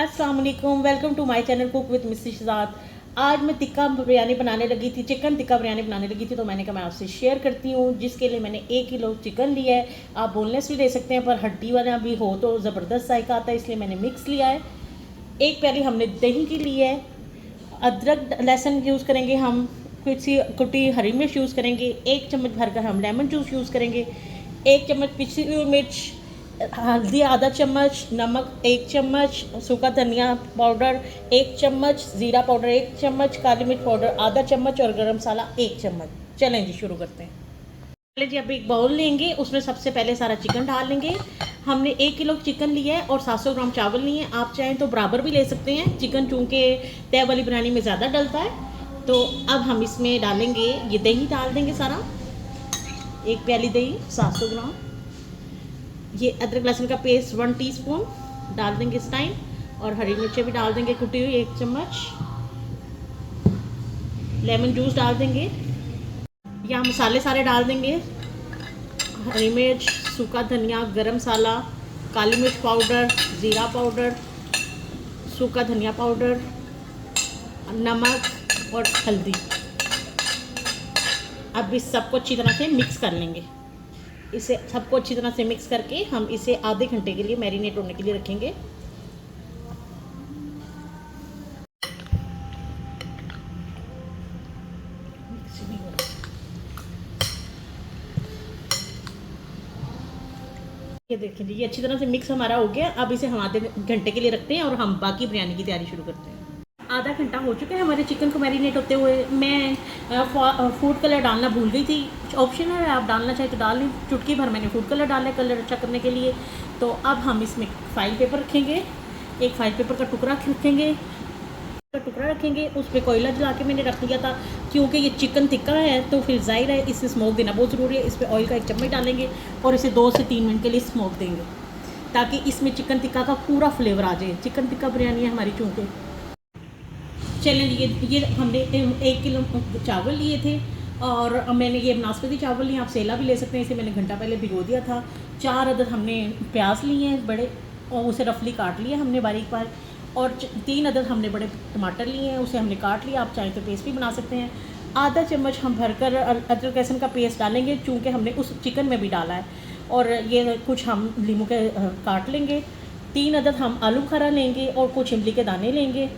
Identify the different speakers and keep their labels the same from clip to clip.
Speaker 1: अस्सलाम वालेकुम, welcome to my channel cook with mrs Shahzad. आज मैं टिक्का बिरयानी बनाने लगी थी, चिकन टिक्का बिरयानी बनाने लगी थी, तो मैंने कहा मैं आपसे शेयर करती हूँ। जिसके लिए मैंने 1 किलो चिकन लिया है। आप बोनलेस भी ले सकते हैं, पर हड्डी वाला भी हो तो ज़बरदस्त जायका आता है, इसलिए मैंने मिक्स लिया है। 1 प्याली हमने दही की ली है। अदरक लहसुन यूज़ करेंगे हम, कुछ कुटी हरी मिर्च यूज़ करेंगे, 1 चम्मच भरकर हम लेमन जूस यूज़ करेंगे, 1 चम्मच पिसी हुई मिर्च, हल्दी आधा चम्मच, नमक 1 चम्मच, सूखा धनिया पाउडर 1 चम्मच, ज़ीरा पाउडर 1 चम्मच, काली मिर्च पाउडर आधा चम्मच और गरम मसाला 1 चम्मच। चलें जी, शुरू करते हैं। पहले जी अब एक बाउल लेंगे, उसमें सबसे पहले सारा चिकन डाल लेंगे। हमने 1 किलो चिकन लिया है और 700 ग्राम चावल लिए हैं। आप चाहें तो बराबर भी ले सकते हैं, चिकन चूँकि तय वाली बिरयानी में ज़्यादा डलता है। तो अब हम इसमें डालेंगे, ये दही डाल देंगे सारा, 1 प्याली दही 700 ग्राम। ये अदरक लहसुन का पेस्ट 1 टीस्पून डाल देंगे इस टाइम, और हरी मिर्चें भी डाल देंगे कुटी हुई 1 चम्मच। लेमन जूस डाल देंगे। यहाँ मसाले सारे डाल देंगे, हरी मिर्च, सूखा धनिया, गरम मसाला, काली मिर्च पाउडर, ज़ीरा पाउडर, सूखा धनिया पाउडर, नमक और हल्दी। अब इस सबको अच्छी तरह से मिक्स कर लेंगे। इसे सबको अच्छी तरह से मिक्स करके हम इसे आधे घंटे के लिए मैरिनेट होने के लिए रखेंगे। ये देखिए जी, ये अच्छी तरह से मिक्स हमारा हो गया। अब इसे हम आधे घंटे के लिए रखते हैं और हम बाकी बिरयानी की तैयारी शुरू करते हैं। आधा घंटा हो चुका है हमारे चिकन को मैरिनेट होते हुए। मैं फूड कलर डालना भूल गई थी। ऑप्शन है, आप डालना चाहे तो डाल लें। चुटकी भर मैंने फूड कलर डाला है कलर अच्छा करने के लिए। तो अब हम इसमें फाइल पेपर रखेंगे, एक फाइल पेपर का टुकड़ा रखेंगे। उस पर कोयला जला के मैंने रख दिया था, क्योंकि ये चिकन टिक्का है तो फिर ज़ाहिर है इसे स्मोक देना बहुत ज़रूरी है। इस पर ऑयल का 1 चम्मच डालेंगे और इसे 2 से 3 मिनट के लिए स्मोक देंगे, ताकि इसमें चिकन टिक्का का पूरा फ्लेवर आ जाए। चिकन टिक्का बिरयानी है हमारी चूँकि। चलें, ये हमने 1 किलो चावल लिए थे, और मैंने ये नाशपाती चावल लिए, आप सेला भी ले सकते हैं। इसे मैंने घंटा पहले भिगो दिया था। 4 अदद हमने प्याज लिए हैं बड़े, और उसे रफली काट लिया हमने बारीक बारीक, और 3 अदद हमने बड़े टमाटर लिए हैं, उसे हमने काट लिया। आप चाहें तो पेस्ट भी बना सकते हैं। आधा चम्मच हम भरकर अदरक लहसुन का पेस्ट डालेंगे, चूँकि हमने उस चिकन में भी डाला है। और ये कुछ हम नींबू के काट लेंगे। 3 अदद हम आलू बुखारा लेंगे और कुछ इमली के दाने लेंगे।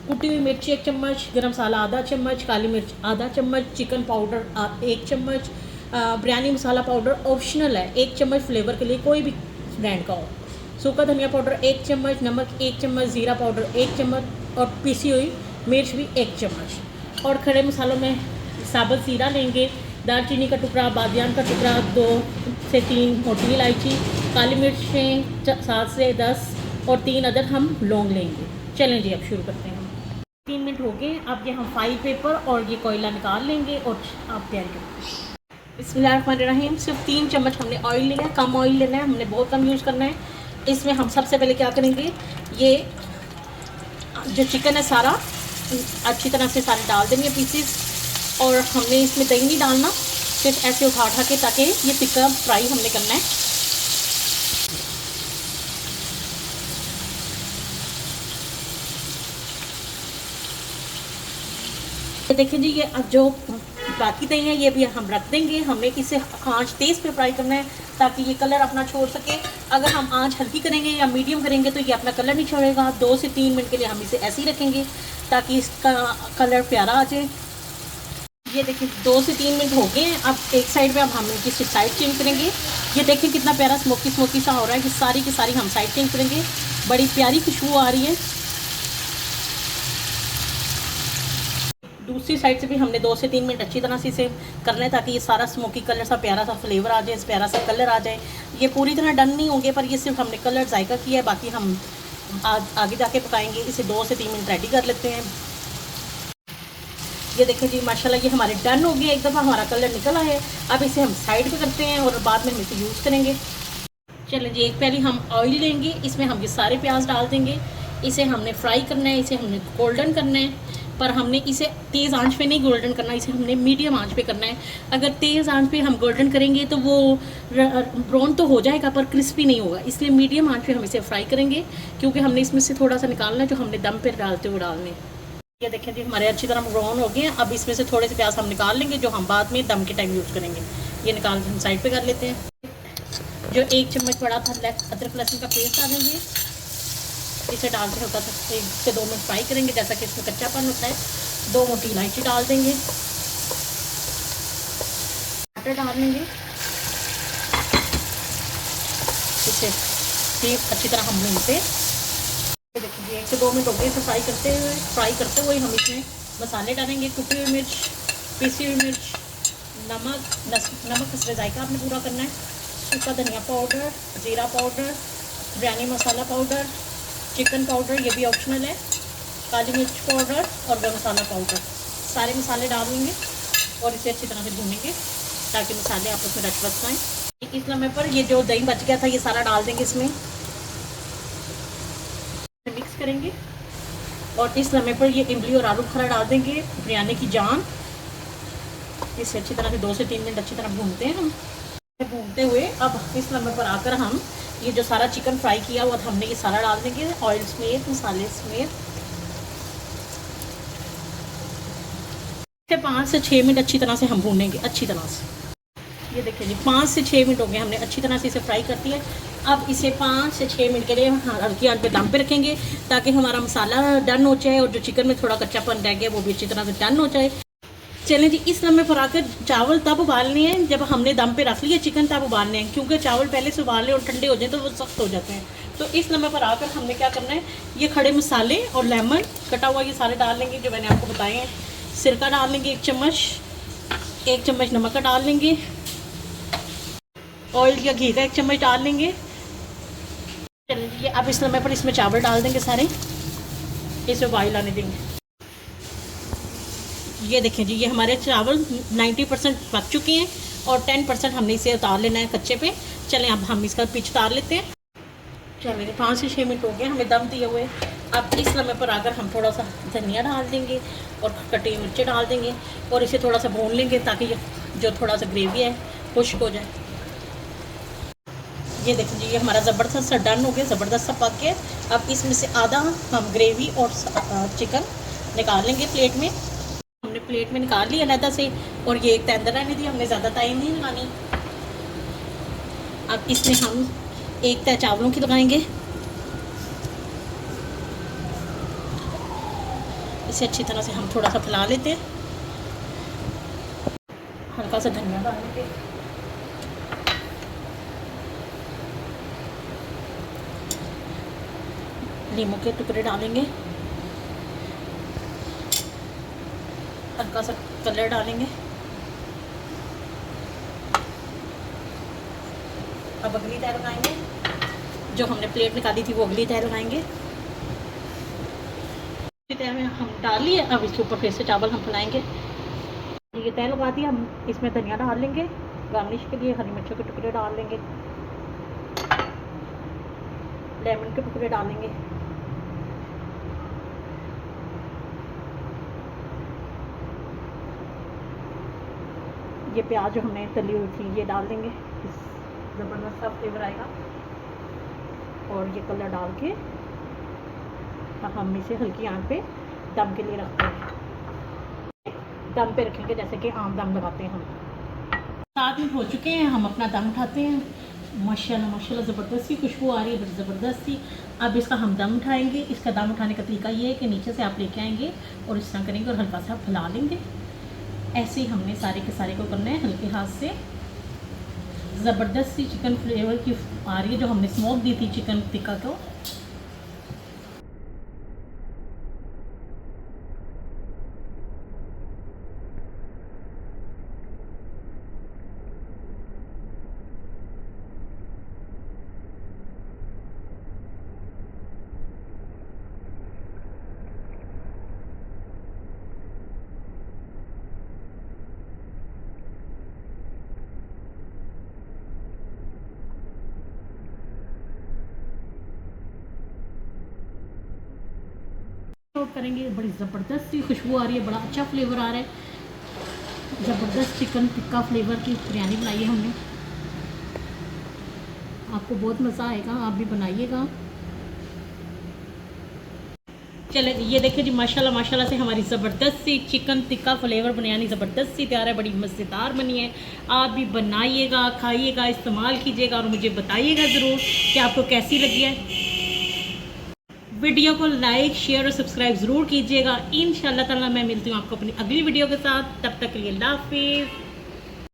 Speaker 1: कुटी हुई मिर्ची 1 चम्मच, गरम मसाला आधा चम्मच, काली मिर्च आधा चम्मच, चिकन पाउडर 1 चम्मच, बिरयानी मसाला पाउडर ऑप्शनल है, 1 चम्मच फ्लेवर के लिए, कोई भी ब्रांड का हो। सूखा धनिया पाउडर 1 चम्मच, नमक 1 चम्मच, ज़ीरा पाउडर 1 चम्मच, और पिसी हुई मिर्च भी 1 चम्मच। और खड़े मसालों में साबुत ज़ीरा लेंगे, दालचीनी का टुकड़ा, बादियान का टुकड़ा, 2 से 3 मोटी इलायची, काली मिर्चें 7 से 10 और 3 अदद हम लौंग लेंगे। चलें जी, अब शुरू करते हैं। 3 मिनट हो गए। अब ये हम फाइल पेपर और ये कोयला निकाल लेंगे और आप तैयार करें। बिस्मिल्लाहिर्रहमानिर्रहीम। सिर्फ 3 चम्मच हमने ऑयल लिया है, कम ऑयल लेना है, हमने बहुत कम यूज़ करना है। इसमें हम सबसे पहले क्या करेंगे, ये जो चिकन है सारा अच्छी तरह से सारे डाल देंगे पीसीस, और हमने इसमें दही नहीं डालना, सिर्फ ऐसे उठा के, ताकि ये टिक्का फ्राई हमने करना है। देखिए जी, ये अब जो बाकी दही है ये भी हम रख देंगे। हमें इसे आंच तेज़ पे फ्राई करना है, ताकि ये कलर अपना छोड़ सके। अगर हम आंच हल्की करेंगे या मीडियम करेंगे तो ये अपना कलर नहीं छोड़ेगा। 2 से 3 मिनट के लिए हम इसे ऐसे ही रखेंगे, ताकि इसका कलर प्यारा आ जाए। ये देखिए 2 से 3 मिनट हो गए हैं। अब एक साइड पे अब हम इनकी साइड चेंज करेंगे। ये देखिए कितना प्यारा स्मोकी सा हो रहा है कि सारी की सारी हम साइड चेंज करेंगे। बड़ी प्यारी खुशबू आ रही है। दूसरी साइड से भी हमने 2 से 3 मिनट अच्छी तरह से इसे करना है, ताकि ये सारा स्मोकी कलर सा प्यारा सा फ्लेवर आ जाए, प्यारा सा कलर आ जाए। ये पूरी तरह डन नहीं होंगे, पर ये सिर्फ हमने कलर जायका किया है, बाकी हम आगे जाके पकाएंगे। इसे 2 से 3 मिनट रेडी कर लेते हैं। ये देखें जी, माशाल्लाह ये हमारे डन हो गया। एक दफ़ा हमारा कलर निकला है। अब इसे हम साइड पे करते हैं और बाद में हम इसे यूज़ करेंगे। चलें जी, एक प्याली हम ऑयल लेंगे, इसमें हम ये सारे प्याज डाल देंगे। इसे हमने फ्राई करना है, इसे हमने गोल्डन करना है। पर हमने इसे तेज़ आंच पे नहीं गोल्डन करना, इसे हमने मीडियम आंच पे करना है। अगर तेज़ आंच पे हम गोल्डन करेंगे तो वो ब्राउन तो हो जाएगा पर क्रिस्पी नहीं होगा, इसलिए मीडियम आंच पे हम इसे फ्राई करेंगे, क्योंकि हमने इसमें से थोड़ा सा निकालना है जो हमने दम पे डालते हुए डालने। ये देखें जी हमारे अच्छी तरह ब्राउन हो गए हैं। अब इसमें से थोड़े से प्याज हम निकाल लेंगे जो हम बाद में दम के टाइम यूज़ करेंगे। ये निकाल के हम साइड पे कर लेते हैं। जो 1 चम्मच बड़ा था अदरक लहसुन का पेस्ट डालेंगे, इसे डाल के हल्का सा 1 से 2 मिनट फ्राई करेंगे, जैसा कि इसमें कच्चापन होता है। 2 मोटी इलायची डाल देंगे, टमाटर डाल देंगे, इसे फिर अच्छी तरह हम भूनते हैं। देखिए 1 से 2 मिनट हो गए इसे फ्राई करते हुए हम इसमें मसाले डालेंगे। कुटी हुई मिर्च, पीसी हुई मिर्च, नमक इसमें जायका आपने पूरा करना है, सूखा धनिया पाउडर, ज़ीरा पाउडर, बिरयानी मसाला पाउडर, चिकन पाउडर ये भी ऑप्शनल है, काली मिर्च पाउडर और गरम मसाला पाउडर, सारे मसाले डाल देंगे और इसे अच्छी तरह से भूनेंगे ताकि मसाले आपस में रच बच पाएँ। इस लम्हे पर ये जो दही बच गया था ये सारा डाल देंगे इसमें, मिक्स करेंगे। और इस लम्हे पर ये इमली और आलू बुखारा डाल देंगे, बिरयानी की जान। इसे अच्छी तरह से 2 से 3 मिनट अच्छी तरह भूनते हैं हम। भूनते हुए अब इस लम्हे पर आकर हम ये जो सारा चिकन फ्राई किया हुआ था हमने ये सारा डाल देंगे, ऑयल समेत, मसाले समेत। 5 से 6 मिनट अच्छी तरह से हम भूनेंगे अच्छी तरह से। ये देखिए जी 5 से 6 मिनट हो गए, हमने अच्छी तरह से इसे फ्राई कर दिया। अब इसे 5 से 6 मिनट के लिए हल्की आंच पे दम पे रखेंगे ताकि हमारा मसाला डन हो जाए और जो चिकन में थोड़ा कच्चापन रह गया वो भी अच्छी तरह से डन हो जाए। चलें जी, इस लम्हे पर आकर चावल तब उबालने हैं जब हमने दम पे रख लिया चिकन, तब उबालने हैं, क्योंकि चावल पहले से उबाल लें और ठंडे हो जाए तो वो सख्त हो जाते हैं। तो इस लम्हे पर आकर हमने क्या करना है, ये खड़े मसाले और लेमन कटा हुआ ये सारे डाल लेंगे जो मैंने आपको बताए हैं। सिरका डाल लेंगे 1 चम्मच नमक का डाल लेंगे, ऑयल या घी का 1 चम्मच डाल लेंगे। चलिए अब इस लम्हे पर इसमें चावल डाल देंगे सारे, इसे बॉयल आने देंगे। ये देखें जी ये हमारे चावल 90% पक चुके हैं और 10% हमने इसे उतार लेना है कच्चे पे। चलें अब हम इसका पिच उतार लेते हैं। चलिए 5 से 6 मिनट हो गए हमें दम दिए हुए। अब इस लम्हे पर आकर हम थोड़ा सा धनिया डाल देंगे और कटी मिर्चें डाल देंगे और इसे थोड़ा सा भून लेंगे ताकि ये जो थोड़ा सा ग्रेवी है खुश्क हो जाए। ये देखिए जी ये हमारा ज़बरदस्त सा डन हो गया, ज़बरदस्त सा पक गया। अब इसमें से आधा हम ग्रेवी और चिकन निकाल लेंगे प्लेट में। हमने प्लेट में निकाल लिया अलहदा से और ये एक अंदर रहने दी, हमने ज़्यादा टाइम नहीं लगानी। अब इसमें हम एक तह चावलों की लगाएंगे, इसे अच्छी तरह से हम थोड़ा सा फैला लेते हैं। हल्का सा धनिया डालेंगे, नींबू के टुकड़े डालेंगे, हल्का सा कलर डालेंगे। अब अगली तह लगाएंगे, जो हमने प्लेट निकाली थी वो अगली तह लगाएंगे। अगली तह में हम डाल लिए, अब इसके ऊपर फिर से चावल हम फैलाएंगे। ये तह लगा दी, हम इसमें धनिया डाल लेंगे, गार्निश के लिए हरी मिर्चों के टुकड़े डाल लेंगे, लेमन के टुकड़े डालेंगे, ये प्याज जो हमने तली हुई थी ये डाल देंगे, ज़बरदस्त सा फ्लेवर आएगा। और ये कलर डाल के हम इसे हल्की आंच पे दम के लिए रखते हैं। दम पे रखेंगे जैसे कि आम दम लगाते हैं हम। 7 मिनट हो चुके हैं, हम अपना दम उठाते हैं। माशाल्लाह माशाल्लाह ज़बरदस्त सी खुशबू आ रही है, बड़ी ज़बरदस्त सी। अब इसका हम दम उठाएंगे। इसका दम उठाने का तरीका ये है कि नीचे से आप लेके आएंगे और इस तरह करेंगे और हल्का सा फैला लेंगे। ऐसे ही हमने सारे के सारे को करना है हल्के हाथ से। ज़बरदस्त सी चिकन फ्लेवर की आ रही है जो हमने स्मोक दी थी चिकन टिक्का को। आउट करेंगे। बड़ी ज़बरदस्त सी खुशबू आ रही है, बड़ा अच्छा फ्लेवर आ रहा है। ज़बरदस्त चिकन टिक्का फ्लेवर की बिरयानी बनाई है हमने, आपको बहुत मज़ा आएगा, आप भी बनाइएगा। चले ये देखिए जी, माशाल्लाह माशाल्लाह से हमारी ज़बरदस्त सी चिकन टिक्का फ्लेवर बिरयानी ज़बरदस्त सी तैयार है, बड़ी मज़ेदार बनी है। आप भी बनाइएगा, खाइएगा, इस्तेमाल कीजिएगा और मुझे बताइएगा ज़रूर कि आपको कैसी लगी है। वीडियो को लाइक शेयर और सब्सक्राइब ज़रूर कीजिएगा। इंशाल्लाह ताला मैं मिलती हूँ आपको अपनी अगली वीडियो के साथ। तब तक के लिए अल्लाह हाफिज़।